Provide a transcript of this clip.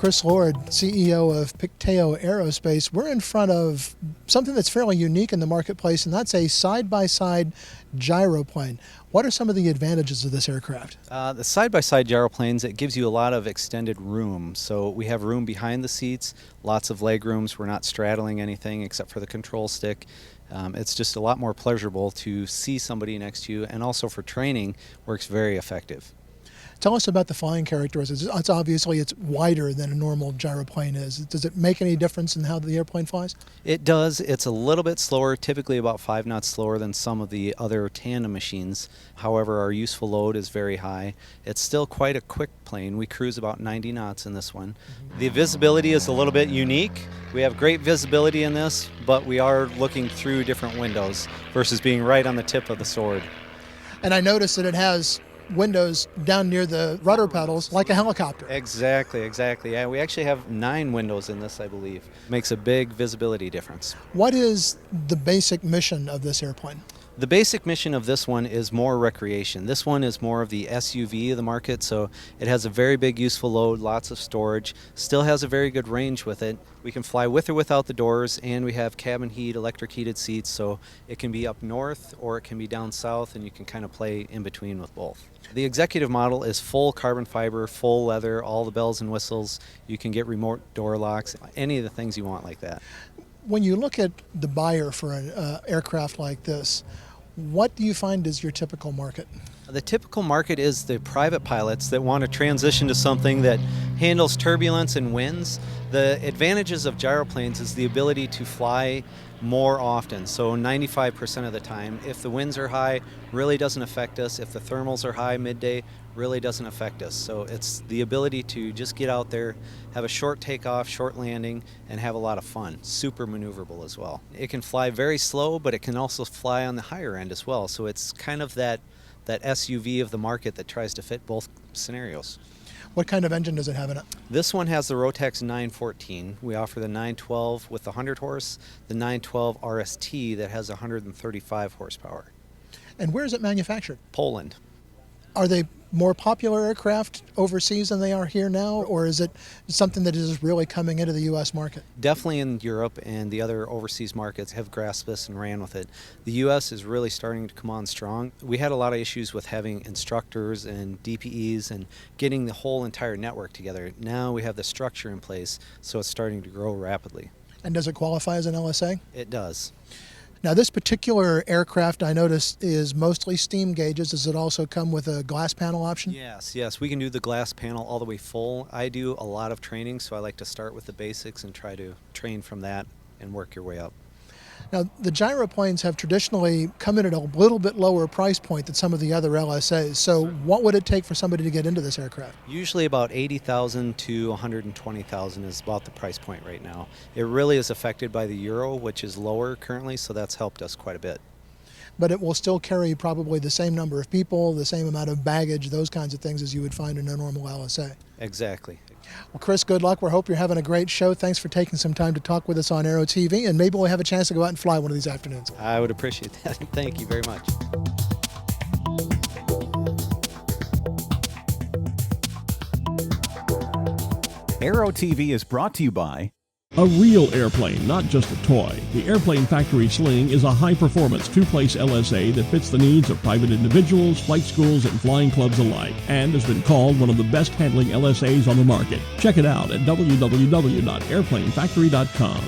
Chris Lord, CEO of Pictaio Aerospace. We're in front of something that's fairly unique in the marketplace, and that's a side-by-side gyroplane. What are some of the advantages of this aircraft? The side-by-side gyroplanes, it gives you a lot of extended room. So we have room behind the seats, lots of leg rooms. We're not straddling anything except for the control stick. It's just a lot more pleasurable to see somebody next to you, and also for training, works very effective. Tell us about the flying characteristics. It's obviously wider than a normal gyroplane is. Does it make any difference in how the airplane flies? It does. It's a little bit slower, typically about 5 knots slower than some of the other tandem machines. However, our useful load is very high. It's still quite a quick plane. We cruise about 90 knots in this one. The visibility is a little bit unique. We have great visibility in this, but we are looking through different windows versus being right on the tip of the sword. And I noticed that it has windows down near the rudder pedals like a helicopter. Exactly. Yeah, we actually have 9 windows in this, I believe. Makes a big visibility difference. What is the basic mission of this airplane? The basic mission of this one is more recreation. This one is more of the SUV of the market, so it has a very big useful load, lots of storage, still has a very good range with it. We can fly with or without the doors, and we have cabin heat, electric heated seats, so it can be up north or it can be down south, and you can kind of play in between with both. The executive model is full carbon fiber, full leather, all the bells and whistles. You can get remote door locks, any of the things you want like that. When you look at the buyer for an aircraft like this, what do you find is your typical market? The typical market is the private pilots that want to transition to something that handles turbulence and winds. The advantages of gyroplanes is the ability to fly more often, so 95% of the time. If the winds are high, really doesn't affect us. If the thermals are high midday, really doesn't affect us. So it's the ability to just get out there, have a short takeoff, short landing, and have a lot of fun. Super maneuverable as well. It can fly very slow, but it can also fly on the higher end as well. So it's kind of that SUV of the market that tries to fit both scenarios. What kind of engine does it have in it? This one has the Rotax 914. We offer the 912 with the 100 horse, the 912 RST that has 135 horsepower. And where is it manufactured? Poland. Are they more popular aircraft overseas than they are here now, or is it something that is really coming into the U.S. market? Definitely in Europe, and the other overseas markets have grasped this and ran with it. The U.S. is really starting to come on strong. We had a lot of issues with having instructors and DPEs and getting the whole entire network together. Now we have the structure in place, so it's starting to grow rapidly. And does it qualify as an LSA? It does. Now, this particular aircraft, I noticed, is mostly steam gauges. Does it also come with a glass panel option? Yes. We can do the glass panel all the way full. I do a lot of training, so I like to start with the basics and try to train from that and work your way up. Now, the gyroplanes have traditionally come in at a little bit lower price point than some of the other LSAs. So what would it take for somebody to get into this aircraft? Usually about $80,000 to $120,000 is about the price point right now. It really is affected by the euro, which is lower currently, so that's helped us quite a bit. But it will still carry probably the same number of people, the same amount of baggage, those kinds of things as you would find in a normal LSA. Exactly. Well, Chris, good luck. We hope you're having a great show. Thanks for taking some time to talk with us on Aero-TV, and maybe we'll have a chance to go out and fly one of these afternoons. I would appreciate that. Thank you very much. Aero-TV is brought to you by a real airplane, not just a toy. The Airplane Factory Sling is a high-performance two-place LSA that fits the needs of private individuals, flight schools, and flying clubs alike, and has been called one of the best-handling LSAs on the market. Check it out at www.airplanefactory.com.